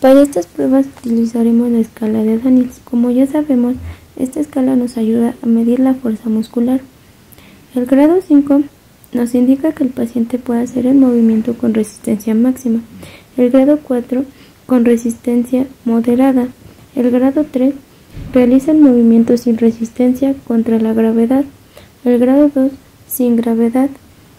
Para estas pruebas utilizaremos la escala de Daniels. Como ya sabemos, esta escala nos ayuda a medir la fuerza muscular. El grado 5 nos indica que el paciente puede hacer el movimiento con resistencia máxima. El grado 4 con resistencia moderada. El grado 3 realiza el movimiento sin resistencia contra la gravedad. El grado 2 sin gravedad.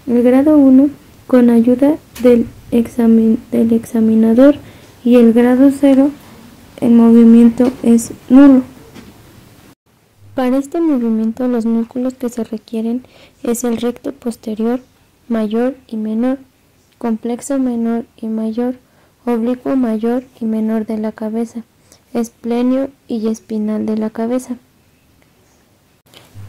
El grado 1 con ayuda del examinador. Y el grado 0 el movimiento es nulo. Para este movimiento los músculos que se requieren es el recto posterior mayor y menor, complexo menor y mayor, oblicuo mayor y menor de la cabeza, esplenio y espinal de la cabeza.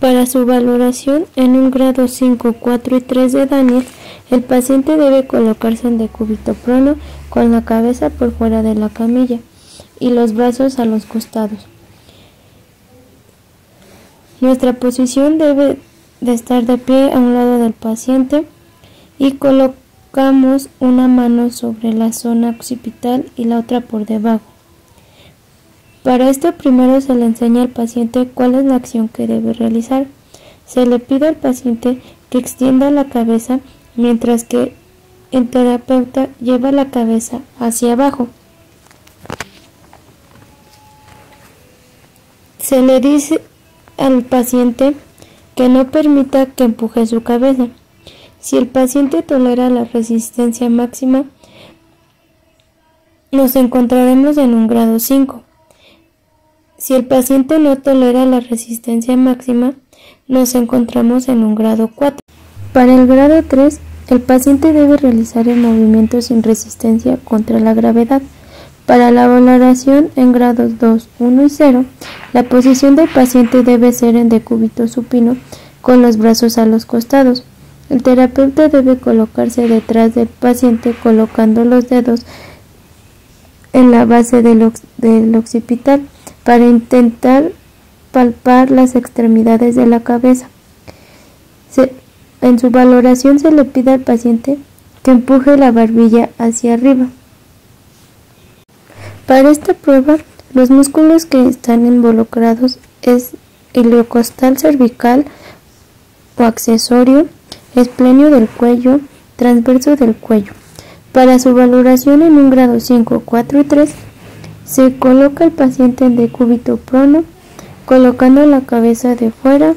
Para su valoración en un grado 5, 4 y 3 de Daniels, el paciente debe colocarse en decúbito prono con la cabeza por fuera de la camilla y los brazos a los costados. Nuestra posición debe de estar de pie a un lado del paciente y colocamos una mano sobre la zona occipital y la otra por debajo. Para esto primero se le enseña al paciente cuál es la acción que debe realizar. Se le pide al paciente que extienda la cabeza mientras que el terapeuta lleva la cabeza hacia abajo. Se le dice al paciente que no permita que empuje su cabeza. Si el paciente tolera la resistencia máxima, nos encontraremos en un grado 5. Si el paciente no tolera la resistencia máxima, nos encontramos en un grado 4. Para el grado 3, el paciente debe realizar el movimiento sin resistencia contra la gravedad. Para la valoración en grados 2, 1 y 0, la posición del paciente debe ser en decúbito supino con los brazos a los costados. El terapeuta debe colocarse detrás del paciente colocando los dedos en la base del occipital para intentar palpar las extremidades de la cabeza. En su valoración se le pide al paciente que empuje la barbilla hacia arriba. Para esta prueba, los músculos que están involucrados es iliocostal cervical o accesorio, esplenio del cuello, transverso del cuello. Para su valoración en un grado 5, 4 y 3, se coloca el paciente en decúbito prono, colocando la cabeza de fuera.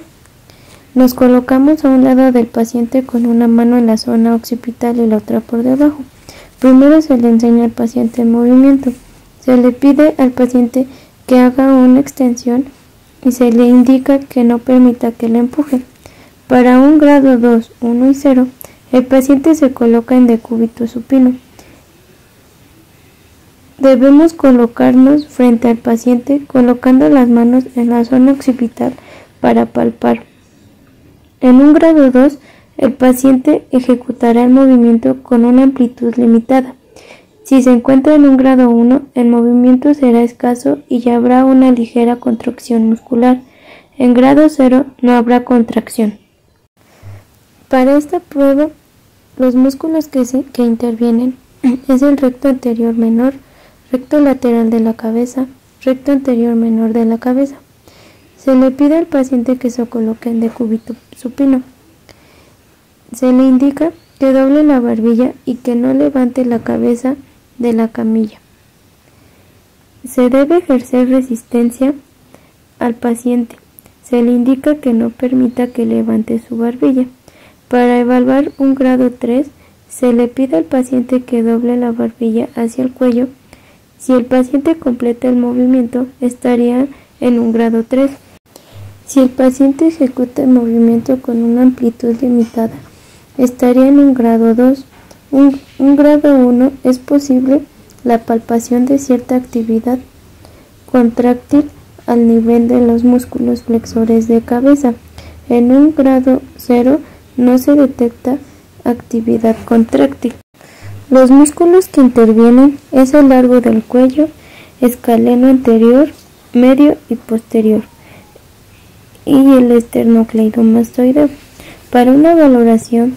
Nos colocamos a un lado del paciente con una mano en la zona occipital y la otra por debajo. Primero se le enseña al paciente el movimiento. Se le pide al paciente que haga una extensión y se le indica que no permita que le empuje. Para un grado 2, 1 y 0, el paciente se coloca en decúbito supino. Debemos colocarnos frente al paciente colocando las manos en la zona occipital para palpar. En un grado 2, el paciente ejecutará el movimiento con una amplitud limitada. Si se encuentra en un grado 1, el movimiento será escaso y ya habrá una ligera contracción muscular. En grado 0 no habrá contracción. Para esta prueba, los músculos que intervienen es el recto anterior menor, recto lateral de la cabeza, recto anterior menor de la cabeza. Se le pide al paciente que se coloque en decúbito supino. Se le indica que doble la barbilla y que no levante la cabeza de la camilla. Se debe ejercer resistencia al paciente. Se le indica que no permita que levante su barbilla. Para evaluar un grado 3, se le pide al paciente que doble la barbilla hacia el cuello. Si el paciente completa el movimiento, estaría en un grado 3. Si el paciente ejecuta el movimiento con una amplitud limitada, estaría en un grado 2. Un grado 1 es posible la palpación de cierta actividad contráctil al nivel de los músculos flexores de cabeza. En un grado 0 no se detecta actividad contráctil. Los músculos que intervienen es el largo del cuello, escaleno anterior, medio y posterior, y el esternocleidomastoideo. Para una valoración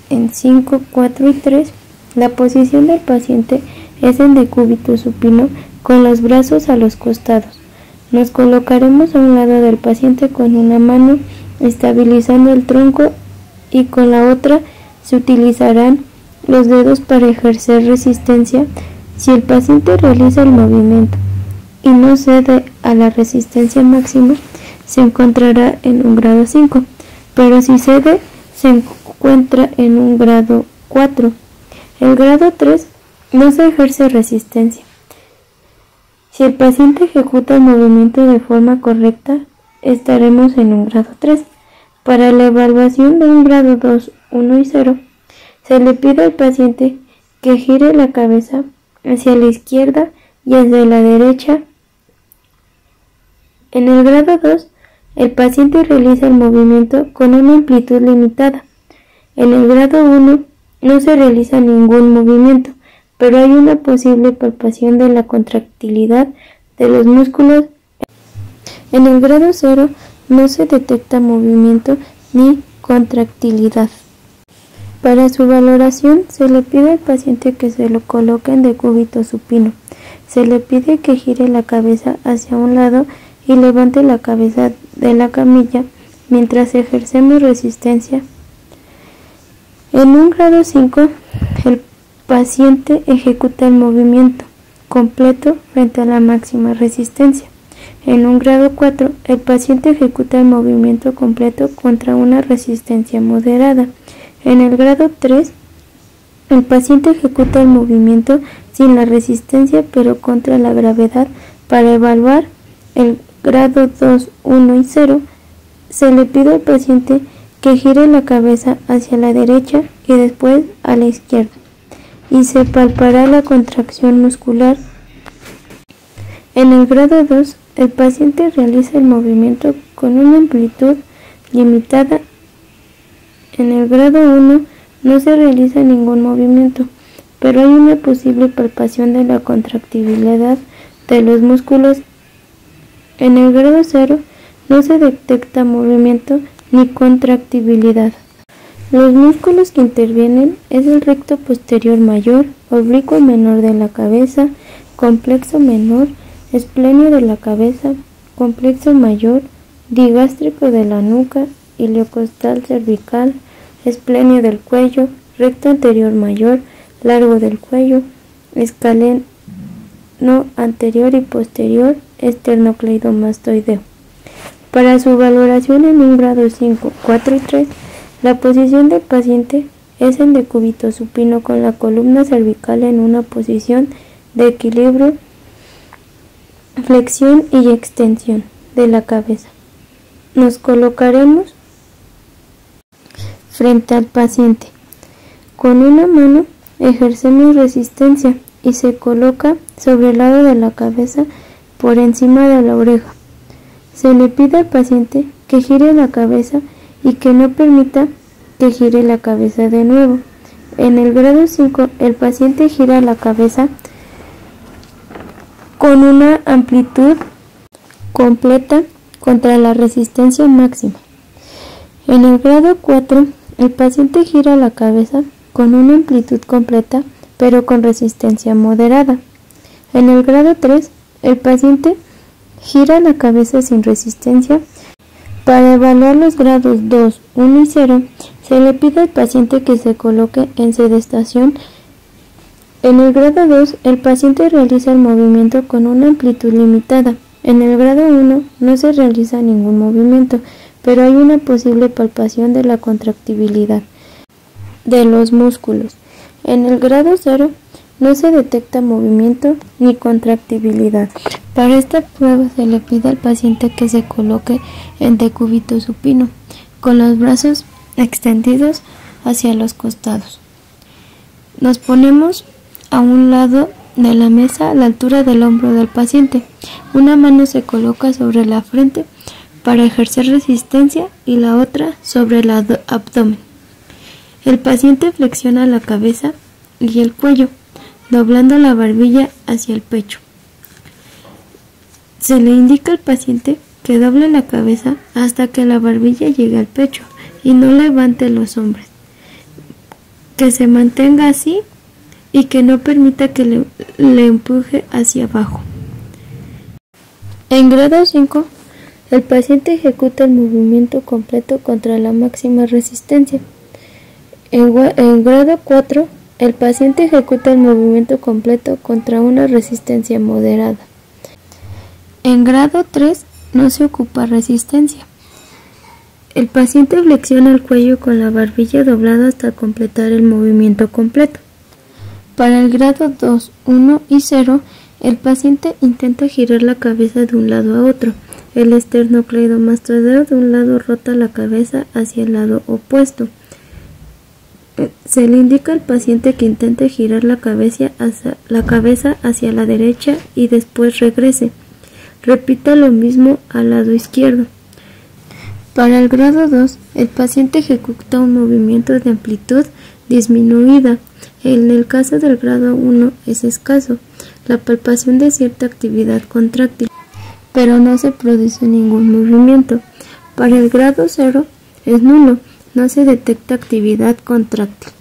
en 5, 4 y 3, la posición del paciente es en decúbito supino con los brazos a los costados. Nos colocaremos a un lado del paciente con una mano estabilizando el tronco y con la otra se utilizarán los dedos para ejercer resistencia. Si el paciente realiza el movimiento y no cede a la resistencia máxima, se encontrará en un grado 5, pero si cede, se encuentra en un grado 4. El grado 3 no se ejerce resistencia. Si el paciente ejecuta el movimiento de forma correcta, estaremos en un grado 3. Para la evaluación de un grado 2, 1 y 0, se le pide al paciente que gire la cabeza hacia la izquierda y hacia la derecha. En el grado 2, el paciente realiza el movimiento con una amplitud limitada. En el grado 1 no se realiza ningún movimiento, pero hay una posible palpación de la contractilidad de los músculos. En el grado 0 no se detecta movimiento ni contractilidad. Para su valoración se le pide al paciente que se lo coloque en decúbito supino. Se le pide que gire la cabeza hacia un lado y levante la cabeza de la camilla mientras ejercemos resistencia. En un grado 5, el paciente ejecuta el movimiento completo frente a la máxima resistencia. En un grado 4, el paciente ejecuta el movimiento completo contra una resistencia moderada. En el grado 3, el paciente ejecuta el movimiento sin la resistencia pero contra la gravedad. Para evaluar el grado 2, 1 y 0, se le pide al paciente que gire la cabeza hacia la derecha y después a la izquierda, y se palpará la contracción muscular. En el grado 2, el paciente realiza el movimiento con una amplitud limitada. En el grado 1 no se realiza ningún movimiento, pero hay una posible palpación de la contractibilidad de los músculos. En el grado 0 no se detecta movimiento ni contractibilidad. Los músculos que intervienen es el recto posterior mayor, oblicuo menor de la cabeza, complexo menor, esplenio de la cabeza, complexo mayor, digástrico de la nuca, iliocostal cervical, esplenio del cuello, recto anterior mayor, largo del cuello, escaleno anterior y posterior, esternocleidomastoideo. Para su valoración en un grado 5, 4 y 3, la posición del paciente es en decúbito supino con la columna cervical en una posición de equilibrio, flexión y extensión de la cabeza. Nos colocaremos frente al paciente. Con una mano ejercemos resistencia y se coloca sobre el lado de la cabeza por encima de la oreja. Se le pide al paciente que gire la cabeza y que no permita que gire la cabeza de nuevo. En el grado 5, el paciente gira la cabeza con una amplitud completa contra la resistencia máxima. En el grado 4, el paciente gira la cabeza con una amplitud completa pero con resistencia moderada. En el grado 3, el paciente gira la cabeza sin resistencia. Para evaluar los grados 2, 1 y 0, se le pide al paciente que se coloque en sedestación. En el grado 2, el paciente realiza el movimiento con una amplitud limitada. En el grado 1 no se realiza ningún movimiento, pero hay una posible palpación de la contractibilidad de los músculos. En el grado 0 no se detecta movimiento ni contractibilidad. Para esta prueba se le pide al paciente que se coloque en decúbito supino, con los brazos extendidos hacia los costados. Nos ponemos a un lado de la mesa a la altura del hombro del paciente. Una mano se coloca sobre la frente para ejercer resistencia y la otra sobre el abdomen. El paciente flexiona la cabeza y el cuello, doblando la barbilla hacia el pecho. Se le indica al paciente que doble la cabeza hasta que la barbilla llegue al pecho y no levante los hombros. Que se mantenga así y que no permita que le empuje hacia abajo. En grado 5, el paciente ejecuta el movimiento completo contra la máxima resistencia. En grado 4, el paciente ejecuta el movimiento completo contra una resistencia moderada. En grado 3, no se ocupa resistencia. El paciente flexiona el cuello con la barbilla doblada hasta completar el movimiento completo. Para el grado 2, 1 y 0, el paciente intenta girar la cabeza de un lado a otro. El esternocleidomastoideo de un lado rota la cabeza hacia el lado opuesto. Se le indica al paciente que intente girar la cabeza hacia la derecha y después regrese. Repita lo mismo al lado izquierdo. Para el grado 2, el paciente ejecuta un movimiento de amplitud disminuida. En el caso del grado 1 es escaso, la palpación de cierta actividad contráctil, pero no se produce ningún movimiento. Para el grado 0 es nulo, no se detecta actividad contráctil.